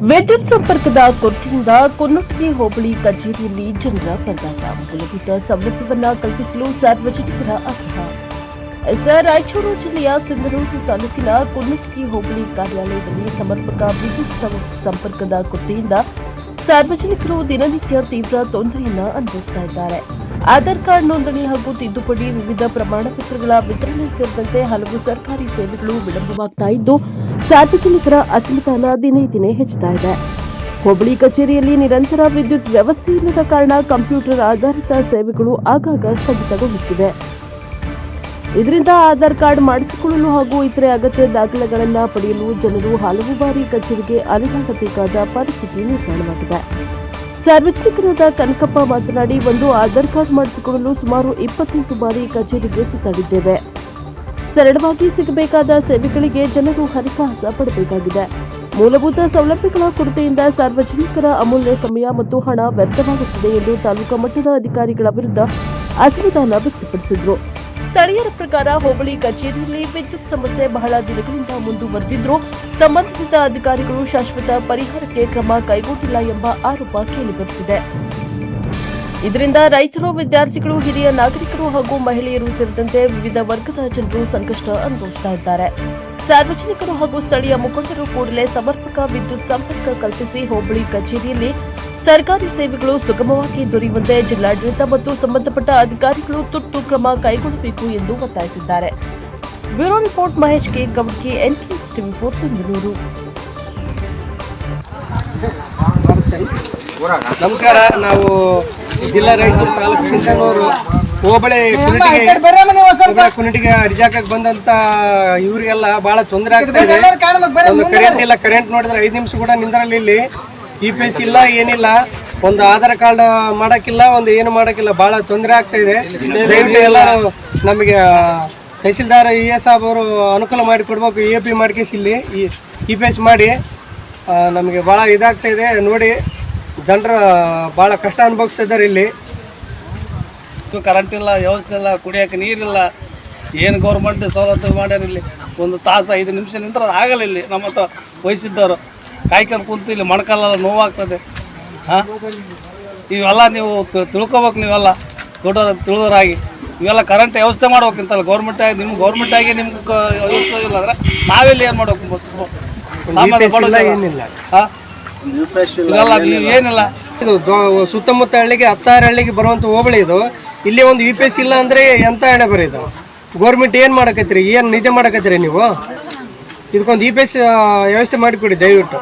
ವಿದ್ಯುತ್ ಸಂಪರ್ಕದ ಕೊರತೆಯಿಂದ ಕುನ್ನೊಟ್ಟಿಗೆ ಹೋಬಳಿ ಕಚೇರಿಯಲ್ಲಿ ಜನರ ಪರದಾಟ. ಮೂಲಭೂತ ಸೌಲಭ್ಯವನ್ನ ಕಲ್ಪಿಸಲು ಸಾರ್ವಜನಿಕರ ಆಗ್ರಹ. ರಾಯಚೂರು ಜಿಲ್ಲೆಯ ಸಿಂಧನೂರು ತಾಲೂಕಿನ ಕುನ್ನೊಟ್ಟಿಗೆ ಹೋಬಳಿ ಕಾರ್ಯಾಲಯದಲ್ಲಿ ಸಮರ್ಪಕ ವಿದ್ಯುತ್ ಸಂಪರ್ಕದ ಕೊರತೆಯಿಂದ ಸಾರ್ವಜನಿಕರು ದಿನನಿತ್ಯ ತೀವ್ರ ತೊಂದರೆಯನ್ನು ಅನುಭವಿಸುತ್ತಿದ್ದಾರೆ. ಆಧಾರ್ ಕಾರ್ಡ್ ನೋಂದಣಿ ಹಾಗೂ ತಿದ್ದುಪಡಿ, ವಿವಿಧ ಪ್ರಮಾಣ ಪತ್ರಗಳ ವಿತರಣೆ ಸೇರಿದಂತೆ ಹಲವು ಸರ್ಕಾರಿ ಸೇವೆಗಳು ವಿಳಂಬವಾಗ್ತಾ ಇದ್ದು ಸಾರ್ವಜನಿಕರ ಅಸಮಾಧಾನ ದಿನೇ ದಿನೇ ಹೆಚ್ಚುತ್ತಾ ಇದೆ. ಹೋಬಳಿ ಕಚೇರಿಯಲ್ಲಿ ನಿರಂತರ ವಿದ್ಯುತ್ ವ್ಯವಸ್ಥೆ ಇಲ್ಲದ ಕಾರಣ ಕಂಪ್ಯೂಟರ್ ಆಧಾರಿತ ಸೇವೆಗಳು ಆಗಾಗ ಸ್ಥಗಿತಗೊಳ್ಳುತ್ತಿವೆ. ಇದರಿಂದ ಆಧಾರ್ ಕಾರ್ಡ್ ಮಾಡಿಸಿಕೊಳ್ಳಲು ಹಾಗೂ ಇತರೆ ಅಗತ್ಯ ದಾಖಲೆಗಳನ್ನು ಪಡೆಯಲು ಜನರು ಹಲವು ಬಾರಿ ಕಚೇರಿಗೆ ಅಲೆದಾಡಬೇಕಾದ ಪರಿಸ್ಥಿತಿ ನಿರ್ಮಾಣವಾಗಿದೆ. ಸಾರ್ವಜನಿಕರಾದ ಕನಕಪ್ಪ ಮಾತನಾಡಿ, ಒಂದು ಆಧಾರ್ ಕಾರ್ಡ್ ಮಾಡಿಸಿಕೊಳ್ಳಲು ಸುಮಾರು 28 ಬಾರಿ ಕಚೇರಿಗೆ ಸುತ್ತಾಡಿದ್ದೇವೆ. ಸರಳವಾಗಿ ಸಿಗಬೇಕಾದ ಸೇವೆಗಳಿಗೆ ಜನರು ಹರಸಾಹಸ ಪಡಬೇಕಾಗಿದೆ. ಮೂಲಭೂತ ಸೌಲಭ್ಯಗಳ ಕೊರತೆಯಿಂದ ಸಾರ್ವಜನಿಕರ ಅಮೂಲ್ಯ ಸಮಯ ಮತ್ತು ಹಣ ವ್ಯರ್ಥವಾಗುತ್ತಿದೆ ಎಂದು ತಾಲೂಕಾ ಮಟ್ಟದ ಅಧಿಕಾರಿಗಳ ವಿರುದ್ಧ ಅಸಮಾಧಾನ ವ್ಯಕ್ತಪಡಿಸಿದರು. ಸ್ಥಳೀಯರ ಪ್ರಕಾರ ಹೋಬಳಿ ಕಚೇರಿಯಲ್ಲಿ ವಿದ್ಯುತ್ ಸಮಸ್ಯೆ ಬಹಳ ದಿನಗಳಿಂದ ಮುಂದುವರೆದಿದ್ದರೂ ಸಂಬಂಧಿಸಿದ ಅಧಿಕಾರಿಗಳು ಶಾಶ್ವತ ಪರಿಹಾರಕ್ಕೆ ಕ್ರಮ ಕೈಗೊಂಡಿಲ್ಲ ಎಂಬ ಆರೋಪ ಕೇಳಿಬರುತ್ತಿದೆ. ಇದರಿಂದ ರೈತರು, ವಿದ್ಯಾರ್ಥಿಗಳು, ಹಿರಿಯ ನಾಗರಿಕರು ಹಾಗೂ ಮಹಿಳೆಯರು ಸೇರಿದಂತೆ ವಿವಿಧ ವರ್ಗದ ಜನರು ಸಂಕಷ್ಟ ಅನುಭವಿಸುತ್ತಿದ್ದಾರೆ. ಸಾರ್ವಜನಿಕರು ಹಾಗೂ ಸ್ಥಳೀಯ ಮುಖಂಡರು ಕೂಡಲೇ ಸಮರ್ಪಕ ವಿದ್ಯುತ್ ಸಂಪರ್ಕ ಕಲ್ಪಿಸಿ ಹೋಬಳಿ ಕಚೇರಿಯಲ್ಲಿ ಸರ್ಕಾರಿ ಸೇವೆಗಳು ಸುಗಮವಾಗಿ ದೊರೆಯುವಂತೆ ಜಿಲ್ಲಾಡಳಿತ ಮತ್ತು ಸಂಬಂಧಪಟ್ಟ ಅಧಿಕಾರಿಗಳು ತುರ್ತು ಕ್ರಮ ಕೈಗೊಳ್ಳಬೇಕು ಎಂದು ಒತ್ತಾಯಿಸಿದ್ದಾರೆ. ಬ್ಯೂರೋ ರಿಪೋರ್ಟ್ ಮಹೇಶ್ ಕೆ ಗೌಡ್ಗೆ, NKS TV4 ಸಿಂಧನೂರು. ನಮಸ್ಕಾರ. ನಾವು ಜಿಲ್ಲಾ ರಾಯಚೂರು ತಾಲೂಕು ಸಿಂಧನೂರು ಹೋಬಳಿ ಕುನಿಟಿಗೆ ಅರ್ಜಾಕಕ್ಕೆ ಬಂದಂತ ಇವರಿಗೆಲ್ಲ ಬಹಳ ತೊಂದರೆ ಆಗ್ತಾ ಇದೆ. ಒಂದು ಕರೆಂಟ್ ಇಲ್ಲ, ಕರೆಂಟ್ ನೋಡಿದ್ರೆ 5 ನಿಮಿಷ ಕೂಡ ನಿಂದ್ರಲ್ಲಿ. ಇಲ್ಲಿ EPS ಇಲ್ಲ, ಏನಿಲ್ಲ, ಒಂದು ಆಧಾರ್ ಕಾರ್ಡ್ ಮಾಡಕ್ಕಿಲ್ಲ, ಒಂದು ಏನು ಮಾಡಕ್ಕಿಲ್ಲ, ಬಹಳ ತೊಂದರೆ ಆಗ್ತಾ ಇದೆ. ದಯವಿಟ್ಟು ಎಲ್ಲರೂ ನಮಗೆ ತಹಸೀಲ್ದಾರ್ ES ಅವರು ಅನುಕೂಲ ಮಾಡಿ ಕೊಡ್ಬೇಕು. AP ಮಾಡ್ಕೇಸಿ ಇಲ್ಲಿ EPS ಮಾಡಿ ನಮಗೆ ಭಾಳ ಇದಾಗ್ತಾ ಇದೆ. ನೋಡಿ, ಜನರು ಭಾಳ ಕಷ್ಟ ಅನುಭವಿಸ್ತಾ ಇದ್ದಾರೆ. ಇಲ್ಲಿ ಕರೆಂಟ್ ಇಲ್ಲ, ವ್ಯವಸ್ಥೆ ಇಲ್ಲ, ಕುಡಿಯೋಕೆ ನೀರಿಲ್ಲ, ಏನು ಗೌರ್ಮೆಂಟ್ ಸವಲತ್ತು ಮಾಡ್ಯಾರ. ಇಲ್ಲಿ ಒಂದು ತಾಸು 5 ನಿಮಿಷ ನಿಂತರ ಆಗಲ್ಲ. ಇಲ್ಲಿ ನಮ್ಮ ಹತ್ರ ವಯಸ್ಸಿದ್ದವರು ಕಾಯ್ಕೊಂಡು ಕುಂತು ಇಲ್ಲಿ ಮೊಣಕಾಲೆಲ್ಲ ನೋವಾಗ್ತದೆ. ಇವೆಲ್ಲ ನೀವು ತಿಳ್ಕೊಬೇಕು. ನೀವೆಲ್ಲ ದೊಡ್ಡವರು ತಿಳಿದವರಾಗಿ ಇವೆಲ್ಲ ಕರೆಂಟ್ ವ್ಯವಸ್ಥೆ ಮಾಡ್ಬೇಕಂತಲ್ಲ ಗೌರ್ಮೆಂಟ್ ಆಗಿ. ನಿಮ್ಗೆ ಗೌರ್ಮೆಂಟ್ ಆಗಿ ನಿಮ್ಗೆ ವ್ಯವಸ್ಥೆ ಇಲ್ಲ ಅಂದರೆ ನಾವೆಲ್ಲಿ ಏನು ಮಾಡ್ಬೇಕು? ಏನಿಲ್ಲ, ಇದೆಲ್ಲ ಏನಿಲ್ಲ. ಇದು ಸುತ್ತಮುತ್ತ ಹಳ್ಳಿಗೆ 16 ಹಳ್ಳಿಗೆ ಬರುವಂಥ ಹೋಬಳಿ ಇದು. ಇಲ್ಲಿ ಒಂದು EPS ಇಲ್ಲ ಅಂದರೆ ಎಂಥ ಹಣೆ ಬರೀದು. ಗೌರ್ಮೆಂಟ್ ಏನು ಮಾಡಕತ್ತೀರಿ? ಏನು ನಿಜ ಮಾಡಕತ್ತೀರಿ ನೀವು? ಇದಕ್ಕೊಂದು EPS ವ್ಯವಸ್ಥೆ ಮಾಡಿಕೊಡಿ ದಯವಿಟ್ಟು.